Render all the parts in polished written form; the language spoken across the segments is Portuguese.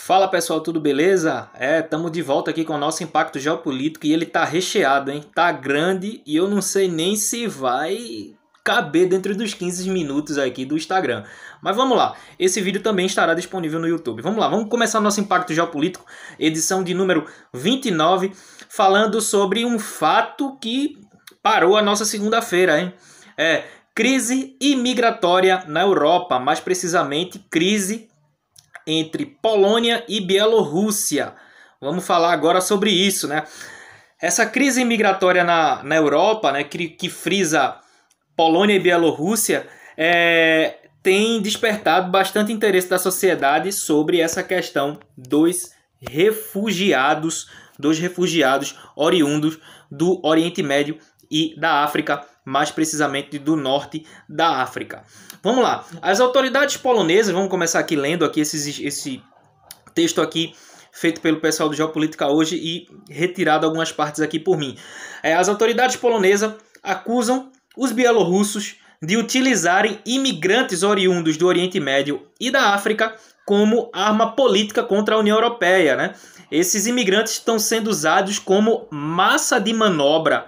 Fala pessoal, tudo beleza? Estamos de volta aqui com o nosso impacto geopolítico e ele tá recheado, hein? Tá grande e eu não sei nem se vai caber dentro dos 15 minutos aqui do Instagram. Mas vamos lá, esse vídeo também estará disponível no YouTube. Vamos lá, vamos começar nosso impacto geopolítico, edição de número 29, falando sobre um fato que parou a nossa segunda-feira, hein? Crise imigratória na Europa, mais precisamente crise entre Polônia e Bielorrússia. Vamos falar agora sobre isso, né? Essa crise migratória na Europa, né, que frisa Polônia e Bielorrússia, tem despertado bastante interesse da sociedade sobre essa questão dos refugiados oriundos do Oriente Médio e da África, mais precisamente do norte da África. Vamos lá, as autoridades polonesas, vamos começar aqui lendo aqui esse texto aqui, feito pelo pessoal do Geopolítica hoje e retirado algumas partes aqui por mim. As autoridades polonesas acusam os bielorrussos de utilizarem imigrantes oriundos do Oriente Médio e da África como arma política contra a União Europeia, né? Esses imigrantes estão sendo usados como massa de manobra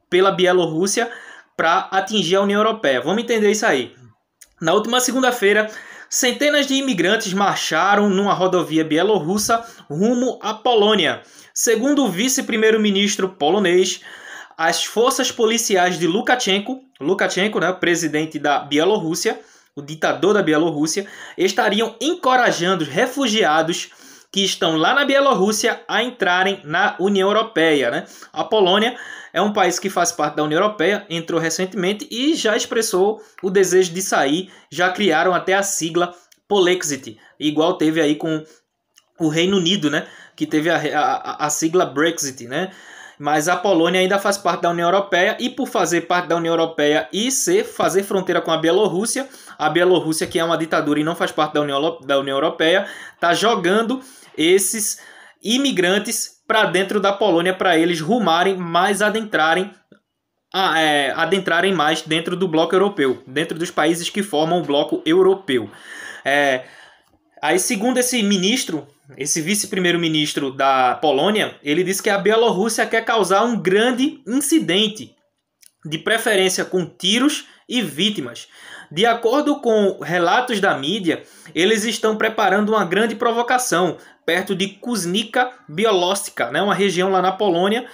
pela Bielorrússia para atingir a União Europeia. Vamos entender isso aí. Na última segunda-feira, centenas de imigrantes marcharam numa rodovia bielorrussa rumo à Polônia. Segundo o vice-primeiro-ministro polonês, as forças policiais de Lukashenko, né, o presidente da Bielorrússia, o ditador da Bielorrússia, estariam encorajando os refugiados que estão lá na Bielorrússia a entrarem na União Europeia, né? A Polônia é um país que faz parte da União Europeia, entrou recentemente e já expressou o desejo de sair, já criaram até a sigla Polexit, igual teve aí com o Reino Unido, né? Que teve a sigla Brexit, né? Mas a Polônia ainda faz parte da União Europeia e por fazer parte da União Europeia e fazer fronteira com a Bielorrússia que é uma ditadura e não faz parte da União Europeia, está jogando esses imigrantes para dentro da Polônia para eles rumarem mais, adentrarem mais dentro do bloco europeu, dentro dos países que formam o bloco europeu. Aí, segundo esse ministro, esse vice-primeiro-ministro da Polônia, ele disse que a Bielorrússia quer causar um grande incidente, de preferência com tiros e vítimas. De acordo com relatos da mídia, eles estão preparando uma grande provocação perto de Kuznica Białowieża, né, uma região lá na Polônia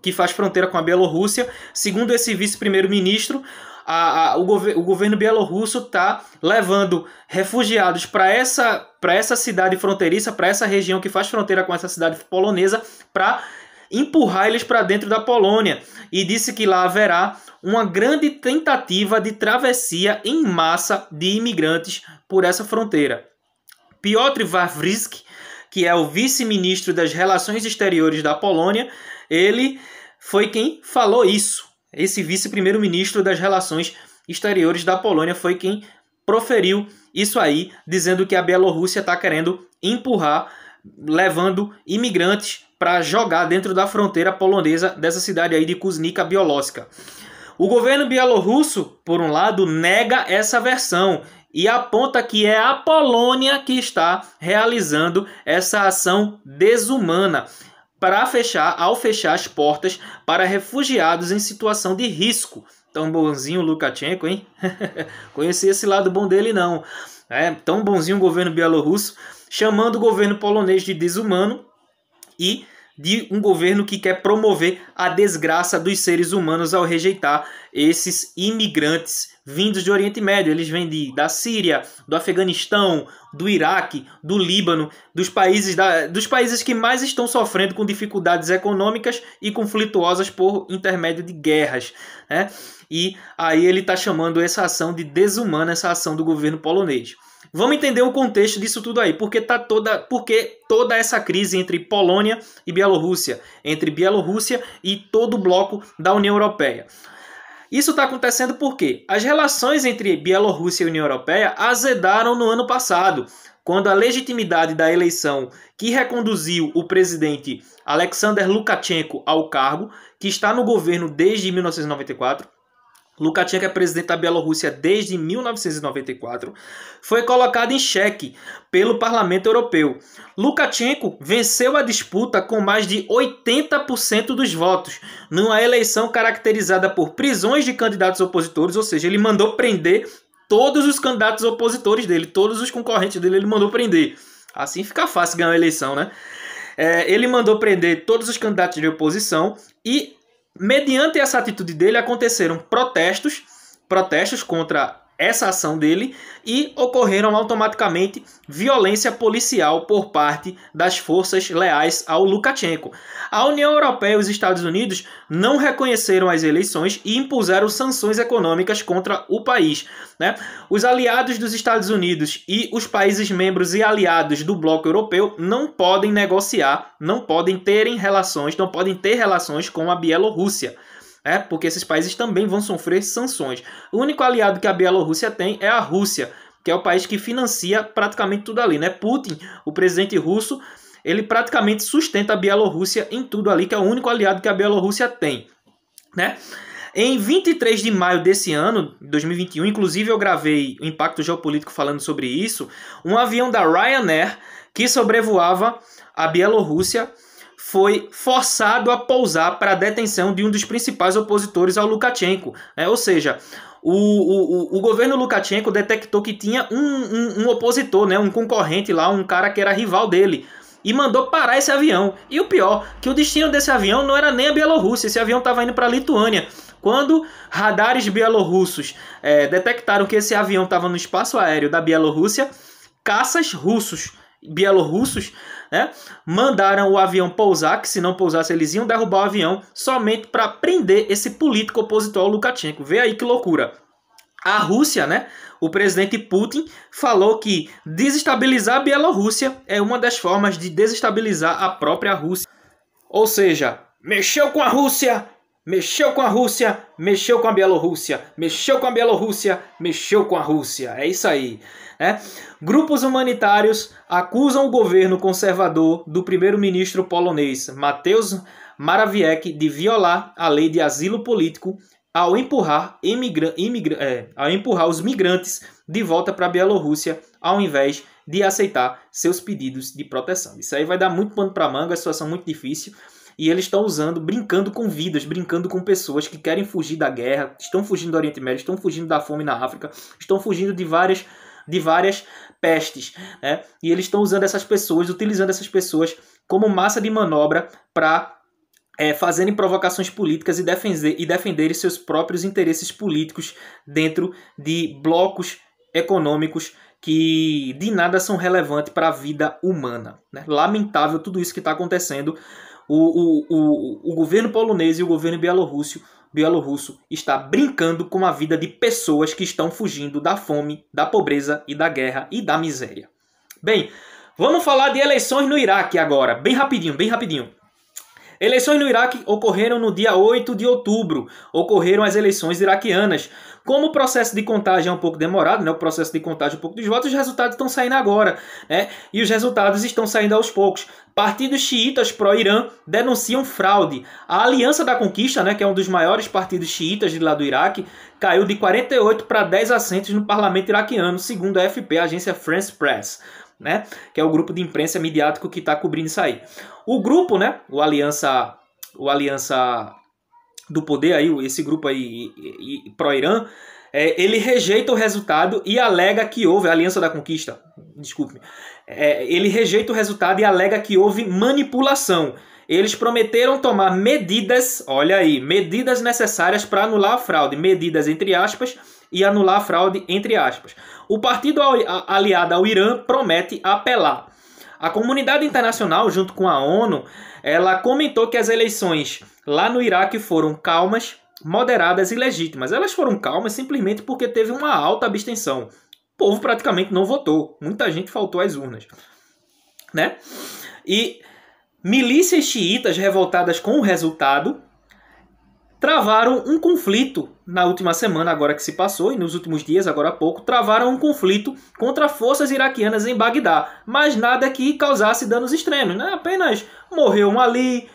que faz fronteira com a Bielorrússia. Segundo esse vice-primeiro-ministro, o governo bielorrusso está levando refugiados para essa cidade fronteiriça, para essa região que faz fronteira com essa cidade polonesa, para empurrar eles para dentro da Polônia. E disse que lá haverá uma grande tentativa de travessia em massa de imigrantes por essa fronteira. Piotr Wawrzyk, que é o vice-ministro das Relações Exteriores da Polônia, ele foi quem falou isso. Esse vice-primeiro-ministro das Relações Exteriores da Polônia foi quem proferiu isso aí, dizendo que a Bielorrússia está querendo empurrar, levando imigrantes para jogar dentro da fronteira polonesa dessa cidade aí de Kuznica Białowieża. O governo bielorrusso, por um lado, nega essa versão e aponta que é a Polônia que está realizando essa ação desumana ao fechar as portas para refugiados em situação de risco. Tão bonzinho o Lukashenko, hein? Conheci esse lado bom dele, não. Tão bonzinho o governo bielorrusso, chamando o governo polonês de desumano e de um governo que quer promover a desgraça dos seres humanos ao rejeitar esses imigrantes vindos do Oriente Médio. Eles vêm da Síria, do Afeganistão, do Iraque, do Líbano, dos países que mais estão sofrendo com dificuldades econômicas e conflituosas por intermédio de guerras, né? E aí ele está chamando essa ação de desumana, essa ação do governo polonês. Vamos entender o contexto disso tudo aí, porque toda essa crise entre Polônia e Bielorrússia, entre Bielorrússia e todo o bloco da União Europeia. Isso está acontecendo porque as relações entre Bielorrússia e União Europeia azedaram no ano passado, quando a legitimidade da eleição que reconduziu o presidente Alexander Lukashenko ao cargo, que está no governo desde 1994, Lukashenko é presidente da Bielorrússia desde 1994, foi colocado em xeque pelo Parlamento Europeu. Lukashenko venceu a disputa com mais de 80% dos votos, numa eleição caracterizada por prisões de candidatos opositores, ou seja, ele mandou prender todos os candidatos opositores dele, todos os concorrentes dele, ele mandou prender. Assim fica fácil ganhar a eleição, né? Ele mandou prender todos os candidatos de oposição e, mediante essa atitude dele, aconteceram protestos contra essa ação dele e ocorreram automaticamente violência policial por parte das forças leais ao Lukashenko. A União Europeia e os Estados Unidos não reconheceram as eleições e impuseram sanções econômicas contra o país, né? Os aliados dos Estados Unidos e os países membros e aliados do bloco europeu não podem negociar, não podem ter relações com a Bielorrússia. Porque esses países também vão sofrer sanções. O único aliado que a Bielorrússia tem é a Rússia, que é o país que financia praticamente tudo ali, né? Putin, o presidente russo, ele praticamente sustenta a Bielorrússia em tudo ali, que é o único aliado que a Bielorrússia tem, né? Em 23 de maio desse ano, 2021, inclusive eu gravei o Impacto Geopolítico falando sobre isso, um avião da Ryanair que sobrevoava a Bielorrússia foi forçado a pousar para a detenção de um dos principais opositores ao Lukashenko. Ou seja, o governo Lukashenko detectou que tinha um opositor, né, um concorrente lá, um cara que era rival dele, e mandou parar esse avião. E o pior, que o destino desse avião não era nem a Bielorrússia, esse avião estava indo para a Lituânia. Quando radares bielorrussos detectaram que esse avião estava no espaço aéreo da Bielorrússia, caças bielorrussos, né, mandaram o avião pousar, que se não pousasse eles iam derrubar o avião, somente para prender esse político opositor ao Lukashenko. Vê aí que loucura. A Rússia, né, o presidente Putin, falou que desestabilizar a Bielorrússia é uma das formas de desestabilizar a própria Rússia. Ou seja, mexeu com a Rússia, mexeu com a Rússia, mexeu com a Bielorrússia, mexeu com a Bielorrússia, mexeu com a Rússia. É isso aí. Grupos humanitários acusam o governo conservador do primeiro-ministro polonês Mateusz Morawiecki de violar a lei de asilo político ao empurrar os migrantes de volta para a Bielorrússia, ao invés de aceitar seus pedidos de proteção. Isso aí vai dar muito pano para manga, a situação é muito difícil. E eles estão brincando com vidas, brincando com pessoas que querem fugir da guerra, estão fugindo do Oriente Médio, estão fugindo da fome na África, estão fugindo de várias pestes, né? E eles estão utilizando essas pessoas como massa de manobra para fazerem provocações políticas e defenderem seus próprios interesses políticos dentro de blocos econômicos que de nada são relevantes para a vida humana, né? Lamentável tudo isso que está acontecendo. O governo polonês e o governo bielorrusso está brincando com a vida de pessoas que estão fugindo da fome, da pobreza e da guerra e da miséria. Bem, vamos falar de eleições no Iraque agora, bem rapidinho. Eleições no Iraque ocorreram no dia 8 de outubro, ocorreram as eleições iraquianas. Como o processo de contagem é um pouco demorado, né? O processo de contagem um pouco dos votos, os resultados estão saindo agora, né? E os resultados estão saindo aos poucos. Partidos xiitas pró-Irã denunciam fraude. A Aliança da Conquista, né, que é um dos maiores partidos xiitas de lá do Iraque, caiu de 48 para 10 assentos no parlamento iraquiano, segundo a AFP, a agência France Press, né, que é o grupo de imprensa midiático que está cobrindo isso aí. O grupo, né, o Aliança do Poder, aí, esse grupo aí pró-Irã, ele rejeita o resultado e alega que houve, a Aliança da Conquista, desculpe-me, ele rejeita o resultado e alega que houve manipulação. Eles prometeram tomar medidas, olha aí, medidas necessárias para anular a fraude, medidas entre aspas, e anular a fraude entre aspas. O partido aliado ao Irã promete apelar. A comunidade internacional, junto com a ONU, ela comentou que as eleições lá no Iraque foram calmas, moderadas e legítimas. Elas foram calmas simplesmente porque teve uma alta abstenção. O povo praticamente não votou. Muita gente faltou às urnas, né? E milícias xiitas revoltadas com o resultado travaram um conflito na última semana, agora que se passou, e nos últimos dias, agora há pouco, travaram um conflito contra forças iraquianas em Bagdá. Mas nada que causasse danos extremos, né? Apenas morreu um ali,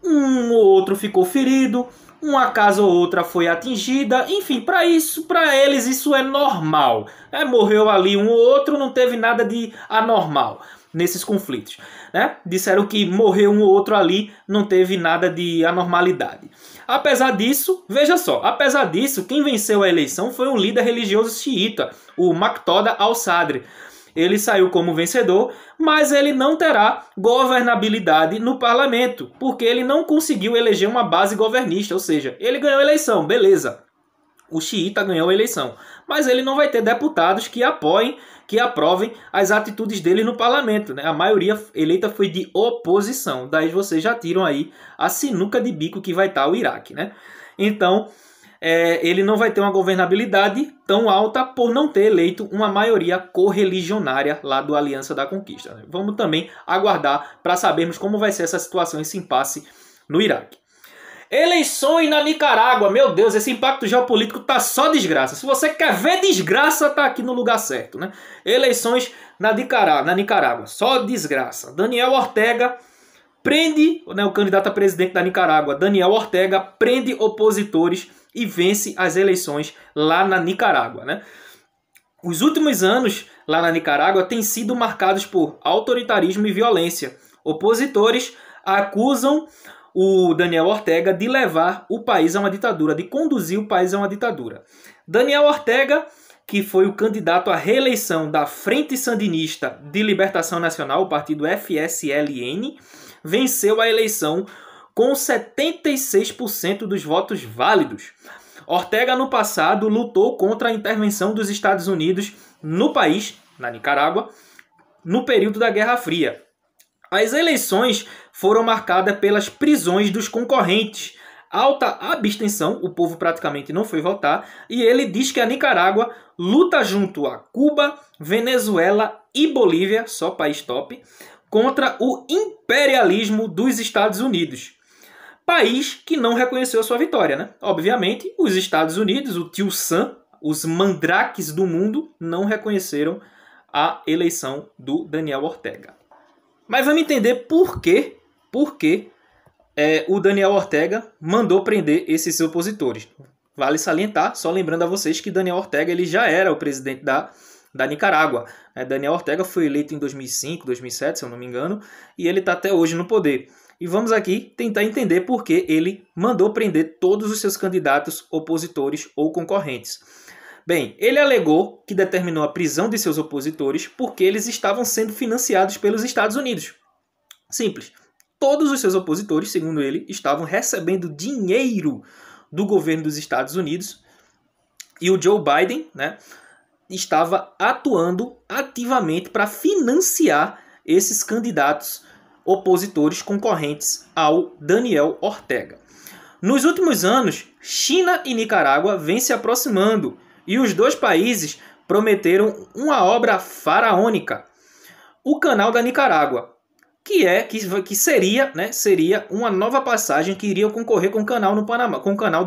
um ou outro ficou ferido, uma casa ou outra foi atingida, enfim, para eles isso é normal. Morreu ali um ou outro, não teve nada de anormal nesses conflitos, né? Disseram que morreu um ou outro ali, não teve nada de anormalidade. Apesar disso, veja só, apesar disso, quem venceu a eleição foi um líder religioso xiita, o Muqtada al-Sadr. Ele saiu como vencedor, mas ele não terá governabilidade no parlamento, porque ele não conseguiu eleger uma base governista, ou seja, ele ganhou a eleição, beleza. O xiita ganhou a eleição, mas ele não vai ter deputados que apoiem, que aprovem as atitudes dele no parlamento, né? A maioria eleita foi de oposição, daí vocês já tiram aí a sinuca de bico que vai estar o Iraque, né? Então, ele não vai ter uma governabilidade tão alta por não ter eleito uma maioria correligionária lá do Aliança da Conquista, né? Vamos também aguardar para sabermos como vai ser essa situação, esse impasse no Iraque. Eleições na Nicarágua. Meu Deus, esse impacto geopolítico tá só desgraça. Se você quer ver desgraça, tá aqui no lugar certo, né? Eleições na Nicarágua. Só desgraça. Daniel Ortega prende, né, o candidato a presidente da Nicarágua, Daniel Ortega, prende opositores e vence as eleições lá na Nicarágua, né? Os últimos anos lá na Nicarágua têm sido marcados por autoritarismo e violência. Opositores acusam o Daniel Ortega de levar o país a uma ditadura, de conduzir o país a uma ditadura. Daniel Ortega, que foi o candidato à reeleição da Frente Sandinista de Libertação Nacional, o partido FSLN, venceu a eleição com 76% dos votos válidos. Ortega, no passado, lutou contra a intervenção dos Estados Unidos no país, na Nicarágua, no período da Guerra Fria. As eleições foram marcadas pelas prisões dos concorrentes, alta abstenção, o povo praticamente não foi votar, e ele diz que a Nicarágua luta junto a Cuba, Venezuela e Bolívia, só país top, contra o imperialismo dos Estados Unidos. País que não reconheceu sua vitória, né? Obviamente, os Estados Unidos, o tio Sam, os mandrakes do mundo, não reconheceram a eleição do Daniel Ortega. Mas vamos entender por que o Daniel Ortega mandou prender esses opositores. Vale salientar, só lembrando a vocês que Daniel Ortega ele já era o presidente da Nicarágua. Daniel Ortega foi eleito em 2005, 2007, se eu não me engano, e ele está até hoje no poder. E vamos aqui tentar entender por que ele mandou prender todos os seus candidatos opositores ou concorrentes. Bem, ele alegou que determinou a prisão de seus opositores porque eles estavam sendo financiados pelos Estados Unidos. Simples. Todos os seus opositores, segundo ele, estavam recebendo dinheiro do governo dos Estados Unidos e o Joe Biden, né, estava atuando ativamente para financiar esses candidatos opositores concorrentes ao Daniel Ortega. Nos últimos anos, China e Nicarágua vêm se aproximando e os dois países prometeram uma obra faraônica, o Canal da Nicarágua, que seria uma nova passagem que iria concorrer com o canal do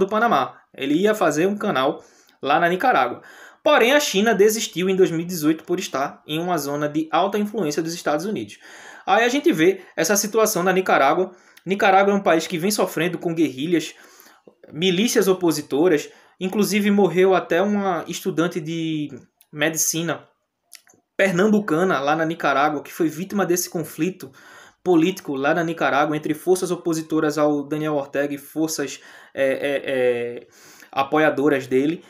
Panamá. Ele ia fazer um canal lá na Nicarágua. Porém, a China desistiu em 2018 por estar em uma zona de alta influência dos Estados Unidos. Aí a gente vê essa situação na Nicarágua. Nicarágua é um país que vem sofrendo com guerrilhas, milícias opositoras. Inclusive morreu até uma estudante de medicina pernambucana lá na Nicarágua, que foi vítima desse conflito político lá na Nicarágua entre forças opositoras ao Daniel Ortega e forças apoiadoras dele,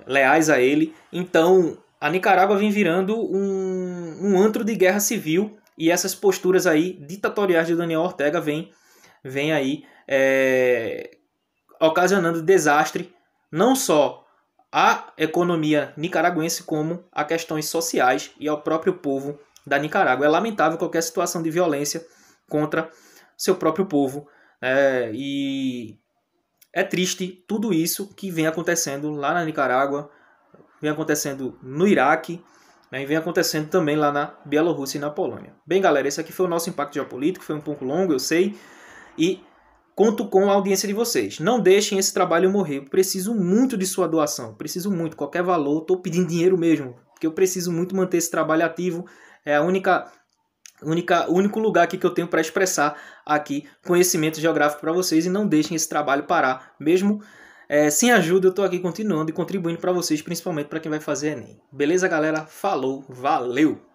leais a ele. Então, a Nicarágua vem virando um antro de guerra civil e essas posturas aí ditatoriais de Daniel Ortega vem aí ocasionando desastre não só à economia nicaragüense, como a questões sociais e ao próprio povo da Nicarágua. É lamentável qualquer situação de violência contra seu próprio povo. E é triste tudo isso que vem acontecendo lá na Nicarágua, vem acontecendo no Iraque, né, e vem acontecendo também lá na Bielorrússia e na Polônia. Bem, galera, esse aqui foi o nosso impacto geopolítico, foi um pouco longo, eu sei, e conto com a audiência de vocês. Não deixem esse trabalho morrer. Eu preciso muito de sua doação. Preciso muito. Qualquer valor. Estou pedindo dinheiro mesmo. Porque eu preciso muito manter esse trabalho ativo. É a única O único lugar aqui que eu tenho para expressar aqui conhecimento geográfico para vocês, e não deixem esse trabalho parar, mesmo sem ajuda eu estou aqui continuando e contribuindo para vocês, principalmente para quem vai fazer Enem. Beleza, galera? Falou, valeu!